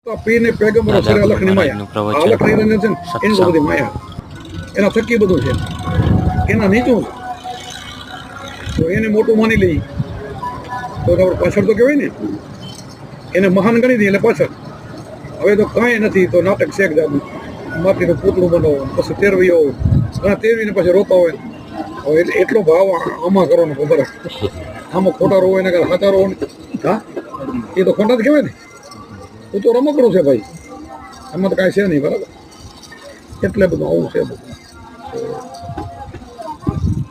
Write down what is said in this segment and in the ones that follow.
પીરને પેગમ્બરો કરે અલખની માયા. આ અલખની અંદર છે ને એની તો બધી માયા. એના થકી બધું છે. એના નીચું છે. તો એને મોટું માની લઈ તો આપણે પાછળ તો કહેવાય ને એને મહાન ગણી દઈએ એટલે પાછળ. હવે તો કાંઈ નથી તો નાટક શેક જાદુ માટીનું પૂતળું બનાવો પછી તેરવી હોય ઘણા તેરવીને પછી રોતા હોય. હવે એટલો ભાવ આમાં કરવાનો ખબર આમાં ખોટા રોવો એને સાચા રોવો. હા એ તો ખોટા જ કહેવાય ને. હું તો રમકડું છે ભાઈ, આમાં તો કાંઈ છે નહીં. બરાબર, એટલે બધું આવું છે. બધું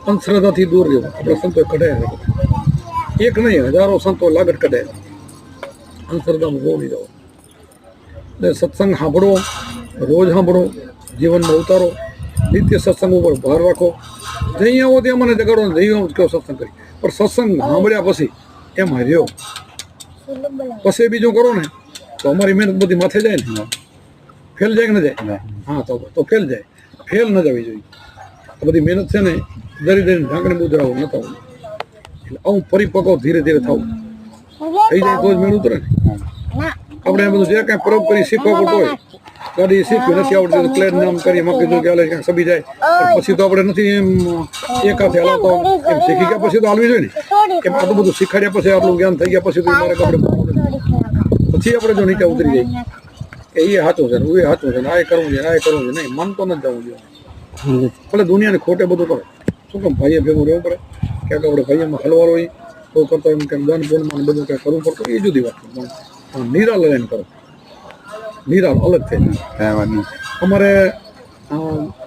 અંધશ્રદ્ધાથી દૂર રહેવું. આપણે સંતો કઢાય એક નહીં હજારો સંતો લાગત કઢાય. અંધશ્રદ્ધામાં બહુ નહીં જવો. એટલે સત્સંગ સાંભળો, રોજ સાંભળો, જીવનમાં ઉતારો, નિત્ય સત્સંગ ઉપર ભાર રાખો. જઈ આવો ત્યાં મને જગાડો, જઈ આવો કયો સત્સંગ કરી. પણ સત્સંગ સાંભળ્યા પછી એમાં રહ્યો પછી બીજું કરો ને તો અમારી મહેનત બધી માથે જાય ને. ફેલ જાય કે ન જાય? હા, તો ફેલ જાય. ફેલ ન જવી જોઈએ. આ બધી મહેનત છે ને દરી દરીને ઢાંકણી બુજરાવું ન થવું. એટલે આવું પરિપક્વ ધીરે ધીરે થવું થઈ જાય તો જ મેળ ઉતરે ને. આપણે બધું જે કાંઈ પરબ કરી શીખવા પડતો હોય, ગાડી શીખવી નથી આવડતી તો પ્લેન નામ કરી એમાં કીધું કે હાલે ક્યાંક સબી જાય. પછી તો આપણે નથી એમ એક હાથે હલાવતો એમ શીખી ગયા પછી તો હાલવી જોઈએ ને. એમ આટલું બધું શીખાડ્યા પછી આટલું જ્ઞાન થઈ ગયા પછી તો મારે આપણે પછી આપણે જો નીચે ઉતરી જાય કે એ સાચું છે ને એ સાચું છે ને આ કરવું છે ને આ કરવું છે નહીં, મન તો નથી જવું જોઈએ. ભલે દુનિયાને ખોટે બધું કરે. શું કેમ ભાઈએ ભેગું રહેવું પડે? ક્યાંક આપણે ભાઈઓમાં હલવારો હોય તો કરતો એમ કેમ દાન પૂર્ણમાં બધું કંઈ કરવું પડતું એ જુદી વાત. નિરાલ લઈને કરો, નિરાલ અલગ થઈ. અમારે